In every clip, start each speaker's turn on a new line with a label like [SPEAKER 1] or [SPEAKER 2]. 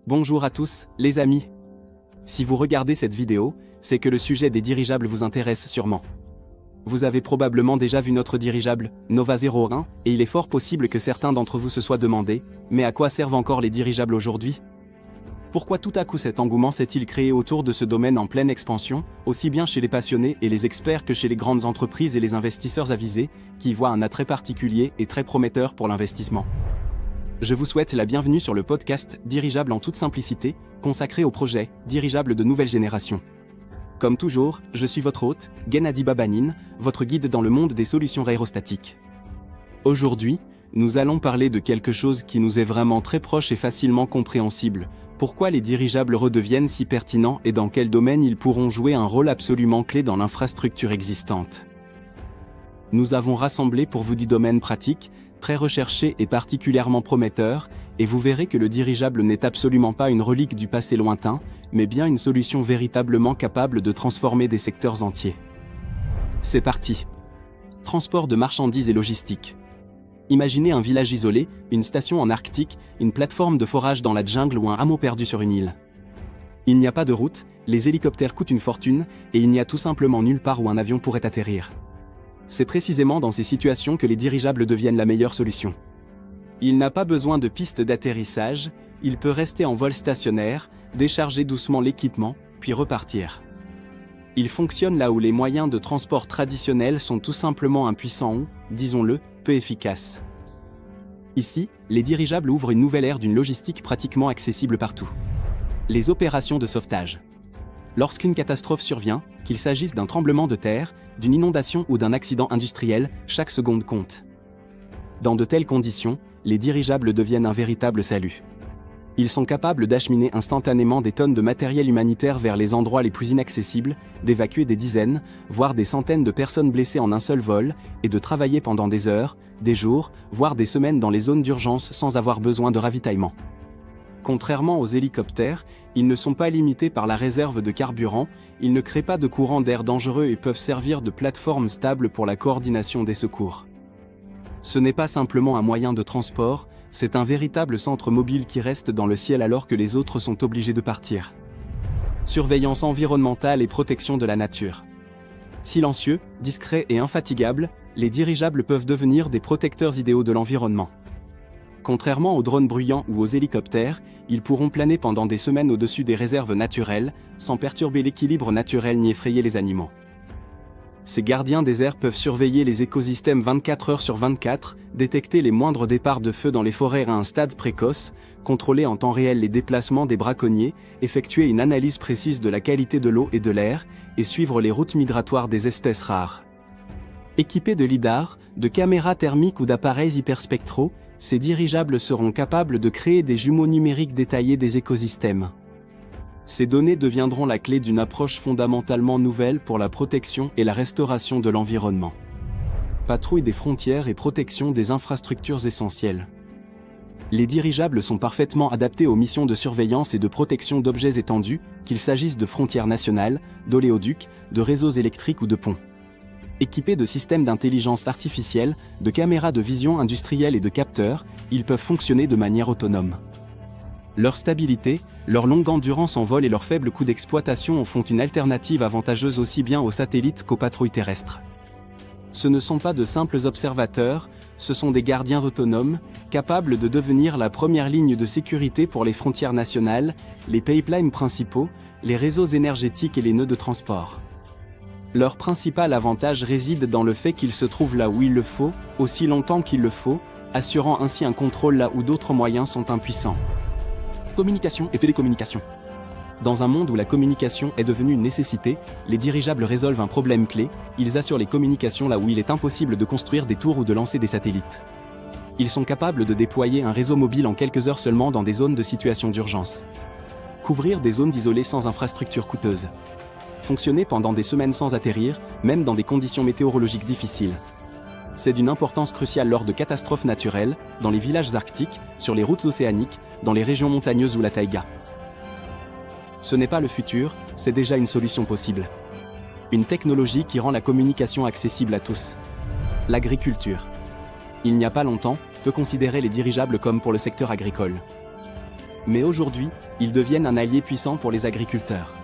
[SPEAKER 1] Bonjour à tous, les amis. Si vous regardez cette vidéo, c'est que le sujet des dirigeables vous intéresse sûrement. Vous avez probablement déjà vu notre dirigeable, Nova 01, et il est fort possible que certains d'entre vous se soient demandé, mais à quoi servent encore les dirigeables aujourd'hui? Pourquoi tout à coup cet engouement s'est-il créé autour de ce domaine en pleine expansion, aussi bien chez les passionnés et les experts que chez les grandes entreprises et les investisseurs avisés, qui y voient un attrait particulier et très prometteur pour l'investissement? Je vous souhaite la bienvenue sur le podcast Dirigeable en toute simplicité, consacré au projet Dirigeable de nouvelle génération. Comme toujours, je suis votre hôte, Gennady Babanin, votre guide dans le monde des solutions aérostatiques. Aujourd'hui, nous allons parler de quelque chose qui nous est vraiment très proche et facilement compréhensible. Pourquoi les dirigeables redeviennent si pertinents et dans quel domaine ils pourront jouer un rôle absolument clé dans l'infrastructure existante. Nous avons rassemblé pour vous 10 domaines pratiques, très recherchés et particulièrement prometteurs, et vous verrez que le dirigeable n'est absolument pas une relique du passé lointain, mais bien une solution véritablement capable de transformer des secteurs entiers. C'est parti. Transport de marchandises et logistique. Imaginez un village isolé, une station en Arctique, une plateforme de forage dans la jungle ou un hameau perdu sur une île. Il n'y a pas de route, les hélicoptères coûtent une fortune, et il n'y a tout simplement nulle part où un avion pourrait atterrir. C'est précisément dans ces situations que les dirigeables deviennent la meilleure solution. Il n'a pas besoin de piste d'atterrissage, il peut rester en vol stationnaire, décharger doucement l'équipement, puis repartir. Il fonctionne là où les moyens de transport traditionnels sont tout simplement impuissants ou, disons-le, peu efficaces. Ici, les dirigeables ouvrent une nouvelle ère d'une logistique pratiquement accessible partout. Les opérations de sauvetage. Lorsqu'une catastrophe survient, qu'il s'agisse d'un tremblement de terre, d'une inondation ou d'un accident industriel, chaque seconde compte. Dans de telles conditions, les dirigeables deviennent un véritable salut. Ils sont capables d'acheminer instantanément des tonnes de matériel humanitaire vers les endroits les plus inaccessibles, d'évacuer des dizaines, voire des centaines de personnes blessées en un seul vol, et de travailler pendant des heures, des jours, voire des semaines dans les zones d'urgence sans avoir besoin de ravitaillement. Contrairement aux hélicoptères, ils ne sont pas limités par la réserve de carburant, ils ne créent pas de courants d'air dangereux et peuvent servir de plateforme stable pour la coordination des secours. Ce n'est pas simplement un moyen de transport, c'est un véritable centre mobile qui reste dans le ciel alors que les autres sont obligés de partir. Surveillance environnementale et protection de la nature. Silencieux, discrets et infatigables, les dirigeables peuvent devenir des protecteurs idéaux de l'environnement. Contrairement aux drones bruyants ou aux hélicoptères, ils pourront planer pendant des semaines au-dessus des réserves naturelles, sans perturber l'équilibre naturel ni effrayer les animaux. Ces gardiens des airs peuvent surveiller les écosystèmes 24 heures sur 24, détecter les moindres départs de feu dans les forêts à un stade précoce, contrôler en temps réel les déplacements des braconniers, effectuer une analyse précise de la qualité de l'eau et de l'air, et suivre les routes migratoires des espèces rares. Équipés de lidar, de caméras thermiques ou d'appareils hyperspectraux, ces dirigeables seront capables de créer des jumeaux numériques détaillés des écosystèmes. Ces données deviendront la clé d'une approche fondamentalement nouvelle pour la protection et la restauration de l'environnement. Patrouille des frontières et protection des infrastructures essentielles. Les dirigeables sont parfaitement adaptés aux missions de surveillance et de protection d'objets étendus, qu'il s'agisse de frontières nationales, d'oléoducs, de réseaux électriques ou de ponts. Équipés de systèmes d'intelligence artificielle, de caméras de vision industrielle et de capteurs, ils peuvent fonctionner de manière autonome. Leur stabilité, leur longue endurance en vol et leur faible coût d'exploitation en font une alternative avantageuse aussi bien aux satellites qu'aux patrouilles terrestres. Ce ne sont pas de simples observateurs, ce sont des gardiens autonomes, capables de devenir la première ligne de sécurité pour les frontières nationales, les pipelines principaux, les réseaux énergétiques et les nœuds de transport. Leur principal avantage réside dans le fait qu'ils se trouvent là où il le faut, aussi longtemps qu'il le faut, assurant ainsi un contrôle là où d'autres moyens sont impuissants. Communication et télécommunication. Dans un monde où la communication est devenue une nécessité, les dirigeables résolvent un problème clé, ils assurent les communications là où il est impossible de construire des tours ou de lancer des satellites. Ils sont capables de déployer un réseau mobile en quelques heures seulement dans des zones de situation d'urgence. Couvrir des zones isolées sans infrastructures coûteuses. Fonctionner pendant des semaines sans atterrir, même dans des conditions météorologiques difficiles. C'est d'une importance cruciale lors de catastrophes naturelles, dans les villages arctiques, sur les routes océaniques, dans les régions montagneuses ou la taïga. Ce n'est pas le futur, c'est déjà une solution possible. Une technologie qui rend la communication accessible à tous. L'agriculture. Il n'y a pas longtemps, peut considérer les dirigeables comme pour le secteur agricole. Mais aujourd'hui, ils deviennent un allié puissant pour les agriculteurs.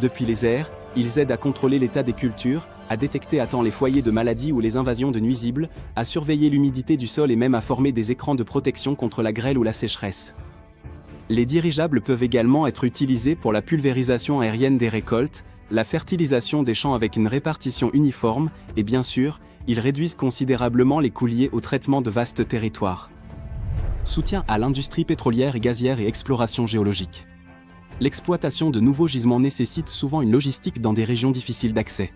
[SPEAKER 1] Depuis les airs, ils aident à contrôler l'état des cultures, à détecter à temps les foyers de maladies ou les invasions de nuisibles, à surveiller l'humidité du sol et même à former des écrans de protection contre la grêle ou la sécheresse. Les dirigeables peuvent également être utilisés pour la pulvérisation aérienne des récoltes, la fertilisation des champs avec une répartition uniforme, et bien sûr, ils réduisent considérablement les coûts liés au traitement de vastes territoires. Soutien à l'industrie pétrolière et gazière et exploration géologique. L'exploitation de nouveaux gisements nécessite souvent une logistique dans des régions difficiles d'accès.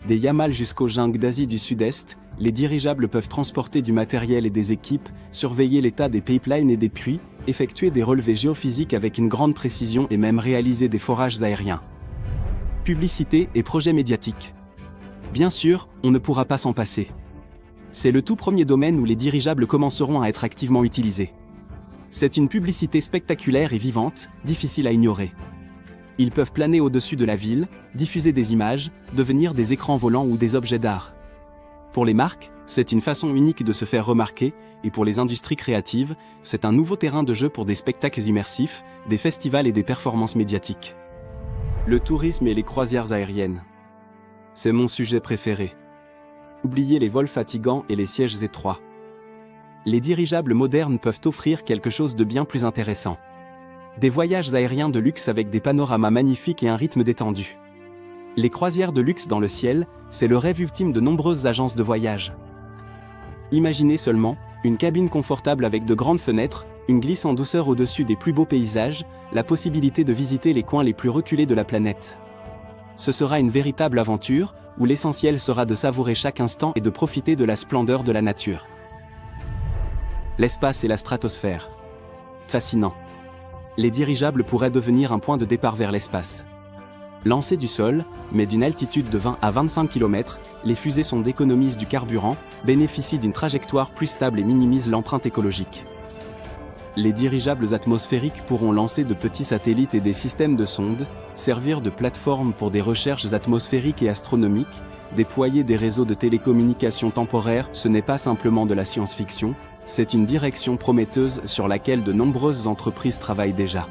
[SPEAKER 1] Des Yamal jusqu'aux jungles d'Asie du Sud-Est, les dirigeables peuvent transporter du matériel et des équipes, surveiller l'état des pipelines et des puits, effectuer des relevés géophysiques avec une grande précision et même réaliser des forages aériens. Publicité et projets médiatiques. Bien sûr, on ne pourra pas s'en passer. C'est le tout premier domaine où les dirigeables commenceront à être activement utilisés. C'est une publicité spectaculaire et vivante, difficile à ignorer. Ils peuvent planer au-dessus de la ville, diffuser des images, devenir des écrans volants ou des objets d'art. Pour les marques, c'est une façon unique de se faire remarquer, et pour les industries créatives, c'est un nouveau terrain de jeu pour des spectacles immersifs, des festivals et des performances médiatiques. Le tourisme et les croisières aériennes. C'est mon sujet préféré. Oubliez les vols fatigants et les sièges étroits. Les dirigeables modernes peuvent offrir quelque chose de bien plus intéressant. Des voyages aériens de luxe avec des panoramas magnifiques et un rythme détendu. Les croisières de luxe dans le ciel, c'est le rêve ultime de nombreuses agences de voyage. Imaginez seulement, une cabine confortable avec de grandes fenêtres, une glisse en douceur au-dessus des plus beaux paysages, la possibilité de visiter les coins les plus reculés de la planète. Ce sera une véritable aventure, où l'essentiel sera de savourer chaque instant et de profiter de la splendeur de la nature. L'espace et la stratosphère. Fascinant. Les dirigeables pourraient devenir un point de départ vers l'espace. Lancées du sol, mais d'une altitude de 20 à 25 km, les fusées d'économisent du carburant, bénéficient d'une trajectoire plus stable et minimisent l'empreinte écologique. Les dirigeables atmosphériques pourront lancer de petits satellites et des systèmes de sondes, servir de plateforme pour des recherches atmosphériques et astronomiques, déployer des réseaux de télécommunications temporaires. Ce n'est pas simplement de la science-fiction, c'est une direction prometteuse sur laquelle de nombreuses entreprises travaillent déjà.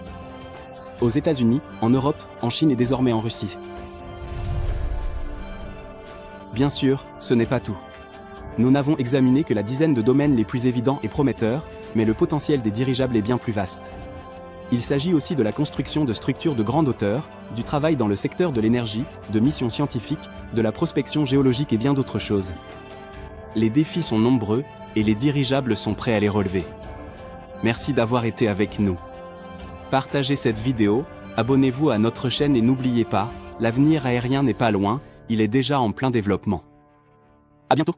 [SPEAKER 1] Aux États-Unis, en Europe, en Chine et désormais en Russie. Bien sûr, ce n'est pas tout. Nous n'avons examiné que la dizaine de domaines les plus évidents et prometteurs, mais le potentiel des dirigeables est bien plus vaste. Il s'agit aussi de la construction de structures de grande hauteur, du travail dans le secteur de l'énergie, de missions scientifiques, de la prospection géologique et bien d'autres choses. Les défis sont nombreux, et les dirigeables sont prêts à les relever. Merci d'avoir été avec nous. Partagez cette vidéo, abonnez-vous à notre chaîne et n'oubliez pas, l'avenir aérien n'est pas loin, il est déjà en plein développement. À bientôt!